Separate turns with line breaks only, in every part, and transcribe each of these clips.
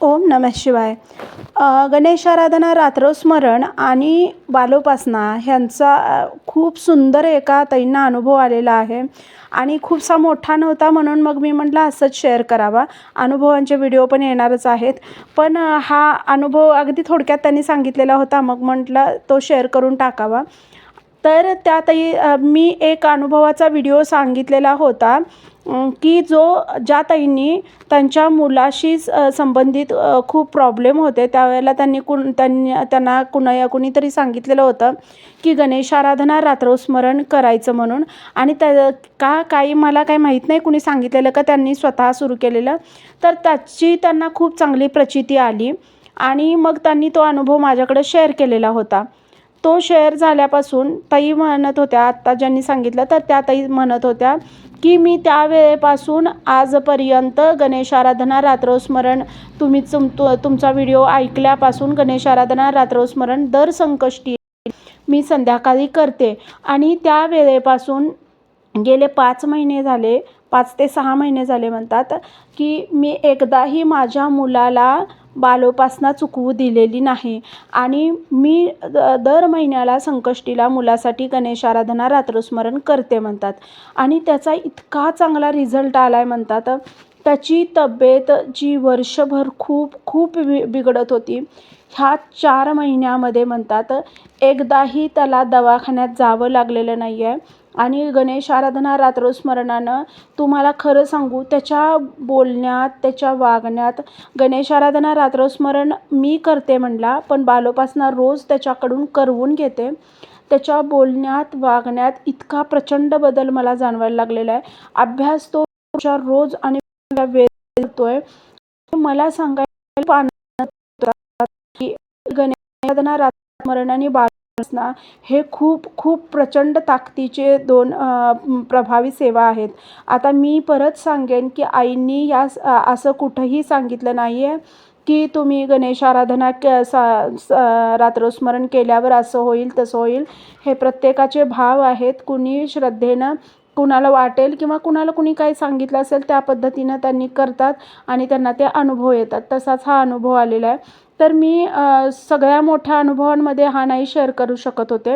ओम नमः शिवाय. गणेशाराधना, रात्रस्मरण आणि बालोपासना ह्यांचा खूप सुंदर एका ताईंना अनुभव आलेला आहे आणि खूपसा मोठा नव्हता, म्हणून मग मी म्हटलं असंच शेअर करावा. अनुभवांचे व्हिडिओ पण येणारच आहेत, पण हा अनुभव अगदी थोडक्यात त्यांनी सांगितलेला होता, मग म्हटलं तो शेअर करून टाकावा. तर त्या ताई मी एक अनुभवाचा व्हिडिओ सांगितलेला होता की ज्या ताईंनी त्यांच्या मुलाशी संबंधित खूप प्रॉब्लेम होते. त्यावेळेला त्यांना कुणीतरी सांगितलेलं होतं की गणेश आराधना, रात्रस्मरण करायचं म्हणून. आणि मला काही माहीत नाही कुणी सांगितलेलं का त्यांनी स्वतः सुरू केलेलं. तर त्याची त्यांना खूप चांगली प्रचिती आली आणि मग त्यांनी तो अनुभव माझ्याकडे शेअर केलेला होता. तो शेअर झाल्यापासून ताई म्हणत होत्या, आत्ता ज्यांनी सांगितलं तर त्या ताई म्हणत होत्या की मी त्यावेळेपासून आजपर्यंत गणेश आराधना, रात्रस्मरण तुमचा व्हिडिओ ऐकल्यापासून गणेश आराधना, रात्रस्मरण दर संकष्टी मी संध्याकाळी करते. आणि त्या वेळेपासून गेले 5 महिने झाले, 5 ते 6 महिने झाले म्हणतात की मी एकदाही माझ्या मुलाला बालोपासना चुकवू दिलेली नाही. आणि मी दर महिन्याला संकष्टीला मुलासाठी गणेश आराधना, रात्रस्मरण करते म्हणतात. आणि त्याचा इतका चांगला रिझल्ट आला आहे म्हणतात. त्याची तब्येत जी वर्षभर खूप बिघडत होती, ह्या 4 महिन्यामध्ये म्हणतात एकदाही त्याला दवाखान्यात जावं लागलेलं नाही आहे. आणि गणेश आराधना, रात्रस्मरणानं तुम्हाला खरं सांगू, त्याच्या बोलण्यात, त्याच्या वागण्यात, गणेश आराधना, रात्रस्मरण मी करते म्हणला, पण बालोपासना रोज त्याच्याकडून करवून घेते. त्याच्या बोलण्यात, वागण्यात इतका प्रचंड बदल मला जाणवायला लागलेला आहे. अभ्यास तो रोज आणि वेळ करतोय. मला सांगायला की गणेश आराधना, रात्रस्मरण आणि बालोपासना हे खूप प्रचंड ताकदीचे 2 प्रभावी सेवा आहेत. आता मी परत सांगेन की आईंनी असं कुठंही सांगितलं नाही आहे की तुम्ही गणेश आराधना रात्रस्मरण केल्यावर असं होईल, तसं होईल. हे प्रत्येकाचे भाव आहेत. कुणी श्रद्धेनं, कुणाला वाटेल किंवा कुणी काही सांगितलं असेल त्या पद्धतीनं त्यांनी करतात आणि त्यांना ते अनुभव येतात. तसाच हा अनुभव आलेला आहे. तर मी सगळ्या मोठ्या अनुभवांमध्ये हा नाही शेअर करू शकत होते,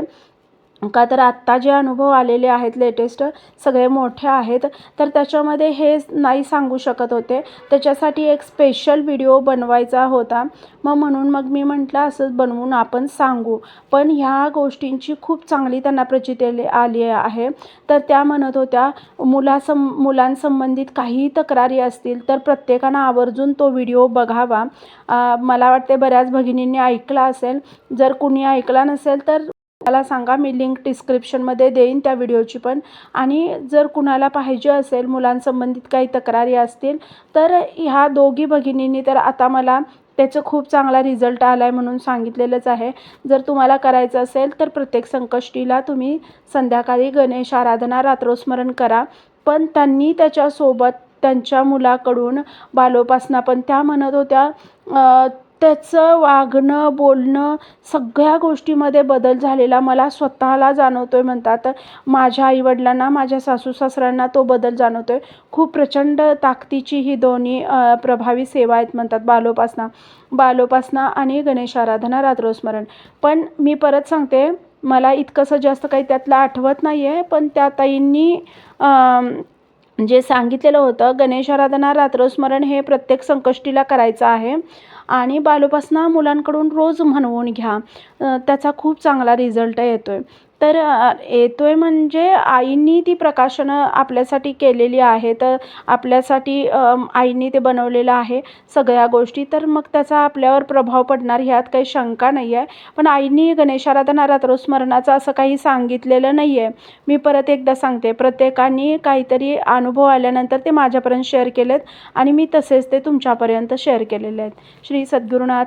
का तर आत्ता जे अनुभव आलेले आहेत लेटेस्ट सगळे मोठे आहेत, तर त्याच्यामध्ये हे नाही सांगू शकत होते. त्याच्यासाठी एक स्पेशल व्हिडिओ बनवायचा होता. म्हणून मी म्हटलं असंच बनवून आपण सांगू. पण ह्या गोष्टींची खूप चांगली त्यांना प्रचिती आली आहे. तर त्या म्हणत होत्या मुलांसंबंधित काही तक्रारी असतील तर प्रत्येकानं आवर्जून तो व्हिडिओ बघावा. मला वाटते बऱ्याच भगिनींनी ऐकला असेल. जर कुणी ऐकला नसेल तर मला सांगा, मी लिंक डिस्क्रिप्शनमध्ये देईन त्या व्हिडिओची पण. आणि जर कुणाला पाहिजे असेल, मुलांसंबंधित काही तक्रारी असतील, तर ह्या दोघी भगिनींनी तर आता मला त्याचं खूप चांगला रिझल्ट आला आहे म्हणून सांगितलेलंच आहे. जर तुम्हाला करायचं असेल तर प्रत्येक संकष्टीला तुम्ही संध्याकाळी गणेश आराधना, रात्रस्मरण करा. पण त्यांनी त्याच्यासोबत त्यांच्या मुलाकडून बालोपासना पण त्या म्हणत होत्या त्याचं वागणं, बोलणं सगळ्या गोष्टीमध्ये बदल झालेला मला स्वतःला जाणवतोय म्हणतात. माझ्या आईवडिलांना, माझ्या सासू-सासऱ्यांना तो बदल जाणवतोय. खूप प्रचंड ताकदीची ही दोन्ही प्रभावी सेवा आहेत म्हणतात, बालोपासना आणि गणेश आराधना, रात्रस्मरण. पण मी परत सांगते, मला इतकंसं जास्त काही त्यातलं आठवत नाही आहे, पण त्या ताईंनी जे सांगितलेलं होतं, गणेश आराधना, रात्रस्मरण हे प्रत्येक संकष्टीला करायचं आहे आणि बालोपासना मुलांकडून रोज म्हणवून घ्या. त्याचा खूप चांगला रिझल्ट येतोय. तर येतोय म्हणजे आईंनी ती प्रकाशनं आपल्यासाठी केलेली आहेत. आपल्यासाठी आईंनी ते बनवलेलं आहे सगळ्या गोष्टी. तर मग त्याचा आपल्यावर प्रभाव पडणार ह्यात काही शंका नाही आहे. पण आईंनी गणेश आराधना, रात्रस्मरणाचं असं काही सांगितलेलं नाही आहे. मी परत एकदा सांगते, प्रत्येकाने काहीतरी अनुभव आल्यानंतर ते माझ्यापर्यंत शेअर केलेत आणि मी तसेच ते तुमच्यापर्यंत शेअर केलेले आहेत. श्री सद्गुरुनाथ